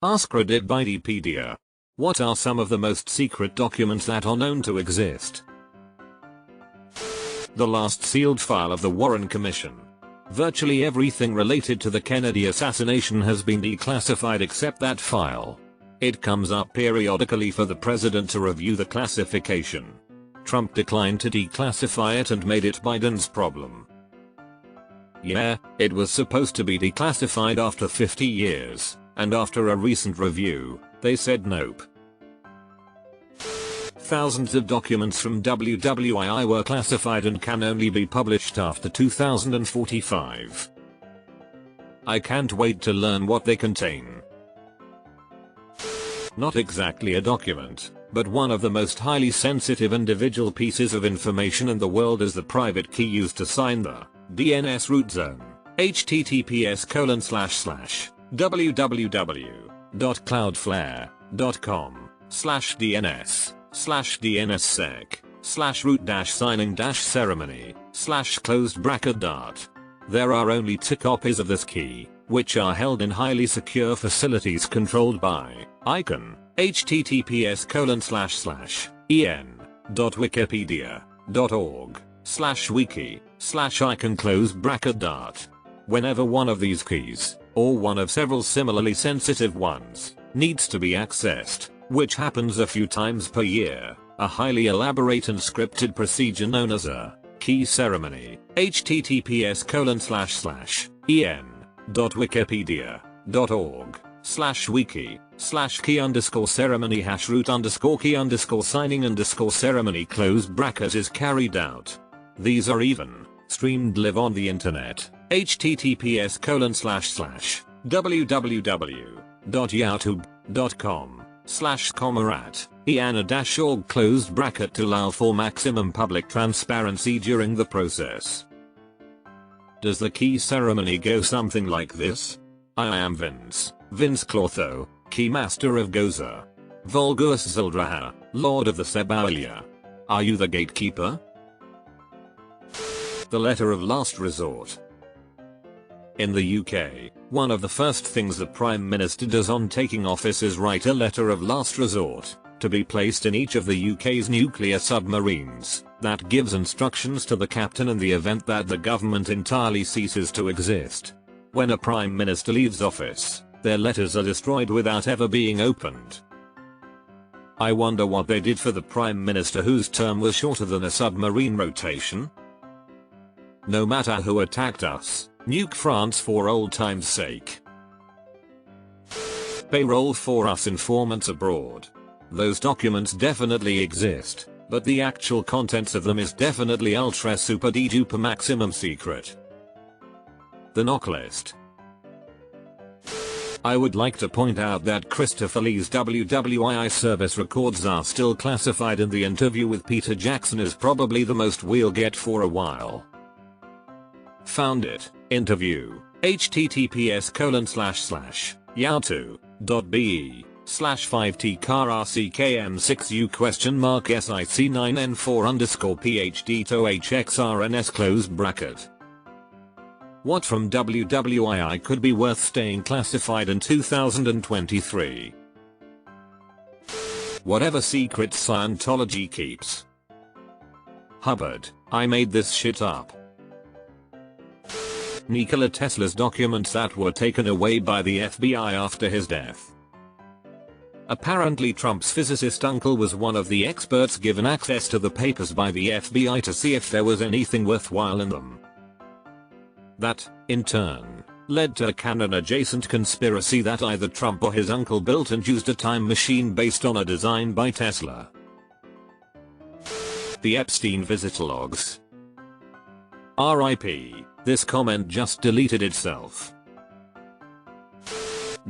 AskReddit by Wikipedia. What are some of the most secret documents that are known to exist? The last sealed file of the Warren Commission. Virtually everything related to the Kennedy assassination has been declassified except that file. It comes up periodically for the president to review the classification. Trump declined to declassify it and made it Biden's problem. Yeah, it was supposed to be declassified after 50 years, and after a recent review, they said nope. Thousands of documents from WWII were classified and can only be published after 2045. I can't wait to learn what they contain. Not exactly a document, but one of the most highly sensitive individual pieces of information in the world is the private key used to sign the DNS root zone. https://www.cloudflare.com/dns/root-signing-ceremony/closed bracket dart. There are only 2 copies of this key, which are held in highly secure facilities controlled by icon. https://en.wikipedia.org/wiki/icon-closed-bracket-dart. Whenever one of these keys, or one of several similarly sensitive ones, needs to be accessed, which happens a few times per year, a highly elaborate and scripted procedure known as a key ceremony. https://en.wikipedia.org/wiki/key_ceremony-root_signing_ceremony is carried out. These are even streamed live on the internet. https://www.youtube.com/comrat-iana-org to allow for maximum public transparency during the process. Does the key ceremony go something like this? I am Vince Clotho, Keymaster of Goza. Volgus Zildraha, Lord of the Sebaulia. Are you the gatekeeper? The letter of last resort. In the UK, one of the first things the Prime Minister does on taking office is write a letter of last resort, to be placed in each of the UK's nuclear submarines, that gives instructions to the captain in the event that the government entirely ceases to exist. When a Prime Minister leaves office, their letters are destroyed without ever being opened. I wonder what they did for the Prime Minister whose term was shorter than a submarine rotation. No matter who attacked us, nuke France for old time's sake. Payroll for us informants abroad. Those documents definitely exist, but the actual contents of them is definitely ultra super duper maximum secret. The knock list. I would like to point out that Christopher Lee's WWII service records are still classified, and the interview with Peter Jackson is probably the most we'll get for a while. Found it. Interview. https://yahoo.be/5tcarrck6U?sic9n4_phd-tohxrns. What from WWII could be worth staying classified in 2023? Whatever secrets Scientology keeps. Hubbard, I made this shit up. Nikola Tesla's documents that were taken away by the FBI after his death. Apparently Trump's physicist uncle was one of the experts given access to the papers by the FBI to see if there was anything worthwhile in them. That, in turn, led to a canon-adjacent conspiracy that either Trump or his uncle built and used a time machine based on a design by Tesla. The Epstein visitor logs. RIP, this comment just deleted itself.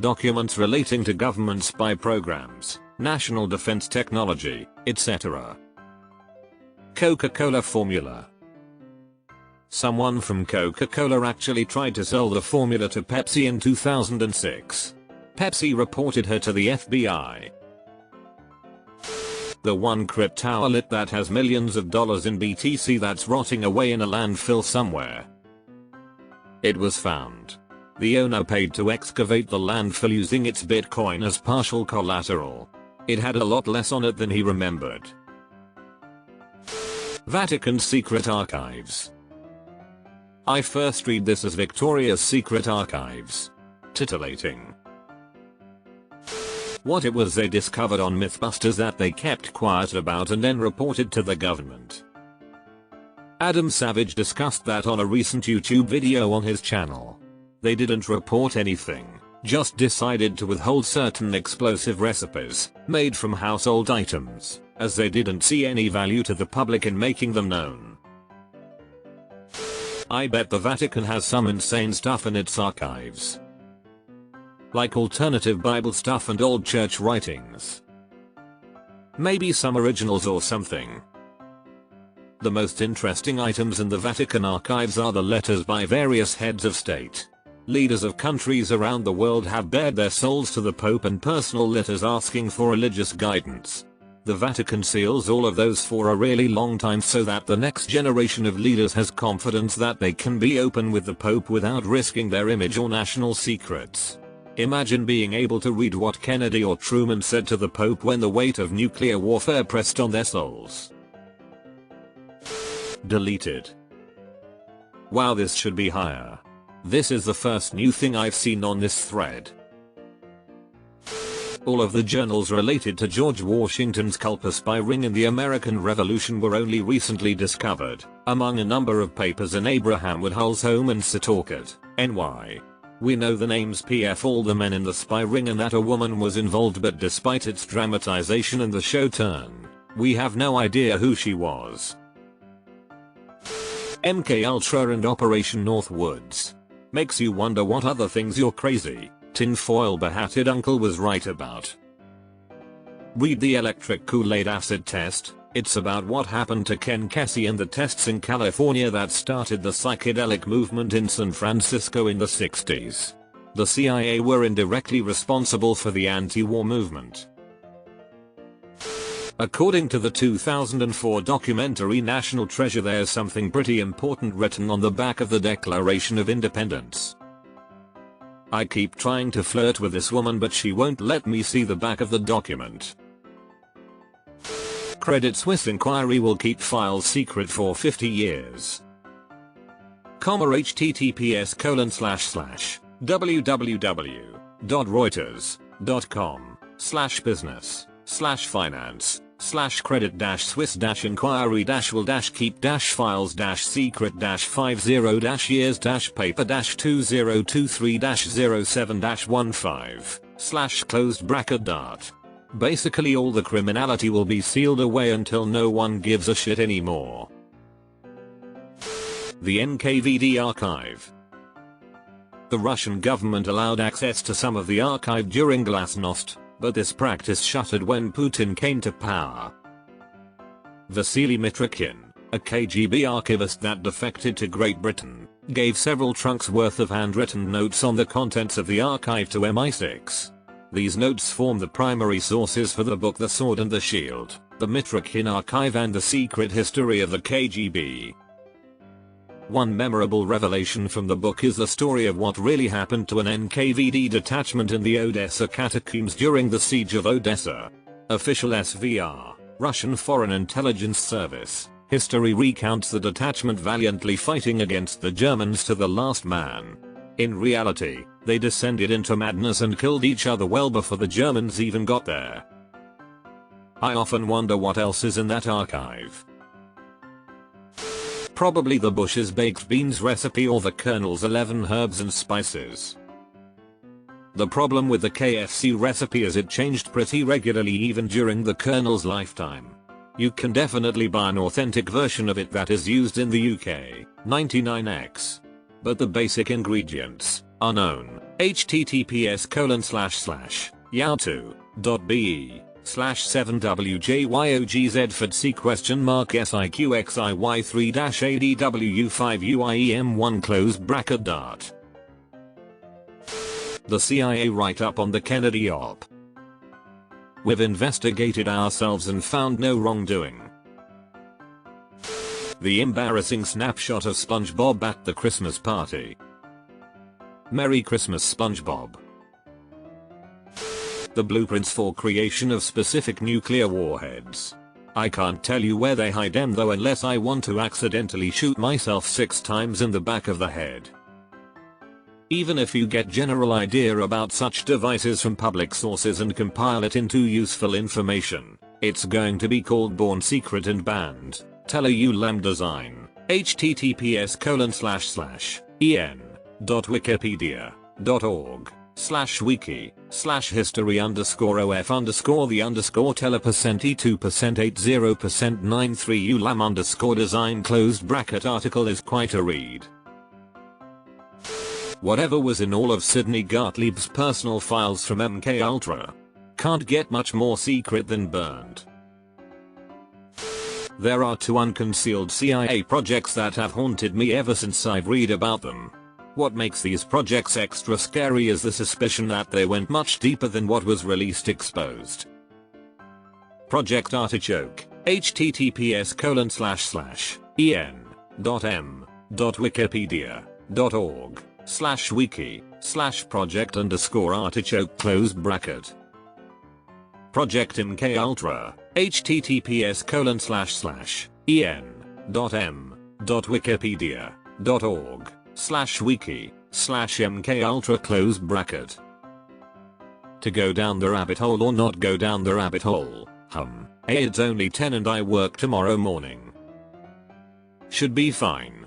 Documents relating to government spy programs, national defense technology, etc. Coca-Cola formula. Someone from Coca-Cola actually tried to sell the formula to Pepsi in 2006. Pepsi reported her to the FBI. The one cryptowallet that has millions of dollars in BTC that's rotting away in a landfill somewhere. It was found. The owner paid to excavate the landfill using its Bitcoin as partial collateral. It had a lot less on it than he remembered. Vatican's Secret Archives. I first read this as Victoria's Secret Archives. Titillating. What it was they discovered on Mythbusters that they kept quiet about and then reported to the government. Adam Savage discussed that on a recent YouTube video on his channel. They didn't report anything, just decided to withhold certain explosive recipes, made from household items, as they didn't see any value to the public in making them known. I bet the Vatican has some insane stuff in its archives. Like alternative Bible stuff and old church writings. Maybe some originals or something. The most interesting items in the Vatican archives are the letters by various heads of state. Leaders of countries around the world have bared their souls to the Pope and personal letters asking for religious guidance. The Vatican seals all of those for a really long time so that the next generation of leaders has confidence that they can be open with the Pope without risking their image or national secrets. Imagine being able to read what Kennedy or Truman said to the Pope when the weight of nuclear warfare pressed on their souls. Deleted. Wow, this should be higher. This is the first new thing I've seen on this thread. All of the journals related to George Washington's culpus by ring in the American Revolution were only recently discovered, among a number of papers in Abraham Woodhull's home in Setauket, NY. We know the names PF all the men in the spy ring and that a woman was involved, but despite its dramatization and the show turn, we have no idea who she was. MK Ultra and Operation Northwoods. Makes you wonder what other things your crazy, tinfoil behatted uncle was right about. Read the electric Kool-Aid acid test. It's about what happened to Ken Kesey and the tests in California that started the psychedelic movement in San Francisco in the 60s. The CIA were indirectly responsible for the anti-war movement. According to the 2004 documentary National Treasure, there's something pretty important written on the back of the Declaration of Independence. I keep trying to flirt with this woman, but she won't let me see the back of the document. Credit Suisse inquiry will keep files secret for 50 years. www.reuters.com/business/finance/credit-suisse-inquiry-will-keep-files-secret-50-years-paper-2023-07-15/closed bracket dart. Basically all the criminality will be sealed away until no one gives a shit anymore. The NKVD archive. The Russian government allowed access to some of the archive during Glasnost, but this practice shuttered when Putin came to power. Vasily Mitrokhin, a KGB archivist that defected to Great Britain, gave several trunks worth of handwritten notes on the contents of the archive to MI6. These notes form the primary sources for the book The Sword and the Shield, the Mitrokhin Archive and the Secret History of the KGB. One memorable revelation from the book is the story of what really happened to an NKVD detachment in the Odessa catacombs during the siege of Odessa. Official SVR, Russian Foreign Intelligence Service, history recounts the detachment valiantly fighting against the Germans to the last man. In reality, they descended into madness and killed each other well before the Germans even got there. I often wonder what else is in that archive. Probably the Bush's baked beans recipe or the Colonel's 11 herbs and spices. The problem with the KFC recipe is it changed pretty regularly even during the Colonel's lifetime. You can definitely buy an authentic version of it that is used in the UK, 99x. But the basic ingredients are known. https://yahoo.be/7wjyogz-siq-xiyy3-adw5uiem1 closed bracket dart. The CIA write-up on the Kennedy op. We've investigated ourselves and found no wrongdoing. The embarrassing snapshot of SpongeBob at the Christmas party. Merry Christmas SpongeBob. The blueprints for creation of specific nuclear warheads. I can't tell you where they hide them though unless I want to accidentally shoot myself 6 times in the back of the head. Even if you get general idea about such devices from public sources and compile it into useful information, it's going to be called born secret and banned. Teleulam design. https://en.wikipedia.org/wiki/history_of_f_the_80%83ulam_design article is quite a read. Whatever was in all of Sidney Gottlieb's personal files from MK Ultra. Can't get much more secret than burned. There are 2 unconcealed CIA projects that have haunted me ever since I've read about them. What makes these projects extra scary is the suspicion that they went much deeper than what was released exposed. Project Artichoke. https://en.m.wiki.org/wiki/project_artichoke . Project MK Ultra. https://en.m.wiki.org/wiki/mkultra . To go down the rabbit hole or not go down the rabbit hole? Hey, it's only 10 and I work tomorrow morning. Should be fine.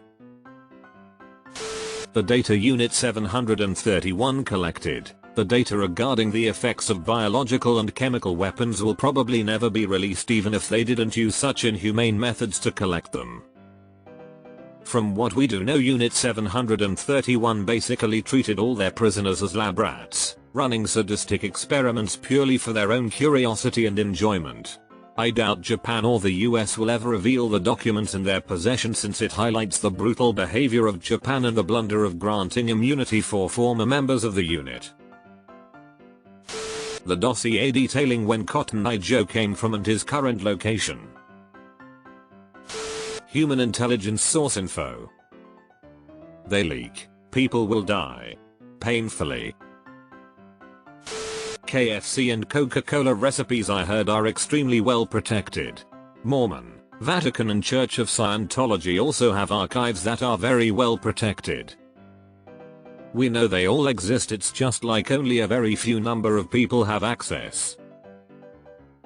The data Unit 731 collected. The data regarding the effects of biological and chemical weapons will probably never be released even if they didn't use such inhumane methods to collect them. From what we do know, Unit 731 basically treated all their prisoners as lab rats, running sadistic experiments purely for their own curiosity and enjoyment. I doubt Japan or the US will ever reveal the documents in their possession since it highlights the brutal behavior of Japan and the blunder of granting immunity for former members of the unit. The dossier detailing when Cotton Eye Joe came from and his current location. Human intelligence source info. They leak. People will die. Painfully. KFC and Coca-Cola recipes I heard are extremely well protected. Mormon, Vatican and Church of Scientology also have archives that are very well protected. We know they all exist, it's just like only a very few number of people have access.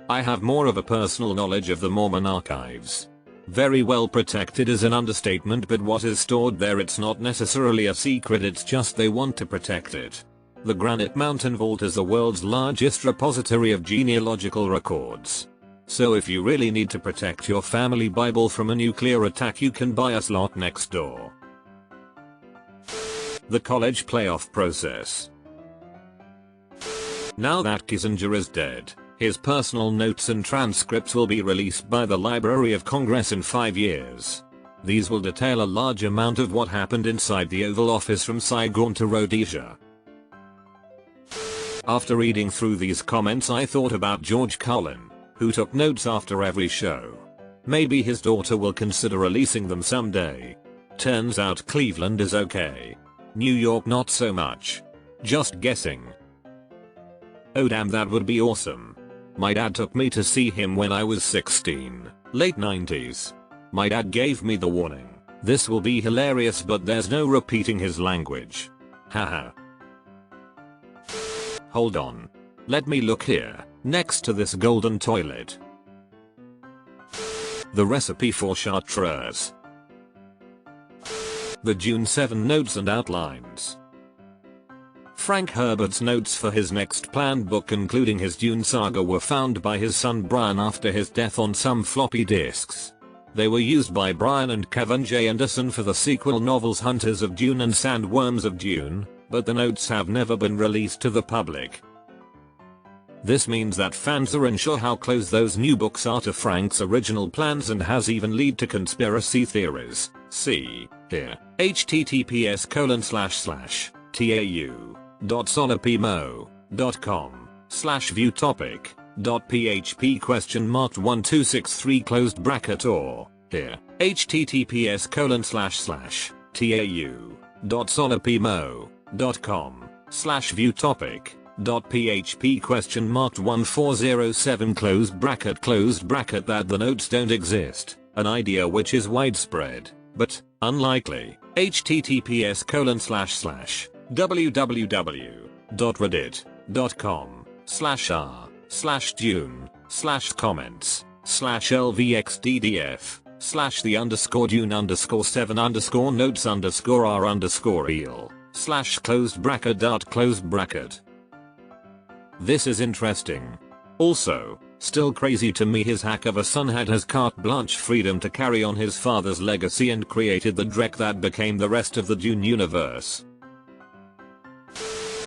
I have more of a personal knowledge of the Mormon archives. Very well protected is an understatement, but what is stored there, it's not necessarily a secret, it's just they want to protect it. The Granite Mountain Vault is the world's largest repository of genealogical records. So if you really need to protect your family Bible from a nuclear attack, you can buy a slot next door. The college playoff process. Now that Kissinger is dead, his personal notes and transcripts will be released by the Library of Congress in 5 years. These will detail a large amount of what happened inside the Oval Office from Saigon to Rhodesia. After reading through these comments, I thought about George Carlin, who took notes after every show. Maybe his daughter will consider releasing them someday. Turns out Cleveland is okay. New York not so much. Just guessing. Oh damn, that would be awesome. My dad took me to see him when I was 16, late 90s. My dad gave me the warning. This will be hilarious, but there's no repeating his language. Haha. Hold on. Let me look here, next to this golden toilet. The recipe for chartreuse. The June 7 notes and outlines. Frank Herbert's notes for his next planned book, including his Dune saga, were found by his son Brian after his death on some floppy disks. They were used by Brian and Kevin J. Anderson for the sequel novels Hunters of Dune and Sandworms of Dune, but the notes have never been released to the public. This means that fans are unsure how close those new books are to Frank's original plans and has even led to conspiracy theories. See here. https://tau.solopimo.com/viewtopic.php?1263 or here. https://tau.solopimo.com reddit.com/view topic.php ?14007 closed bracket that the notes don't exist, an idea which is widespread, but unlikely. https://www.reddit.com/r/dune_7_r_eel/the_code_/closed This is interesting. Also, still crazy to me, his hack of a son has carte blanche freedom to carry on his father's legacy and created the Drek that became the rest of the Dune universe.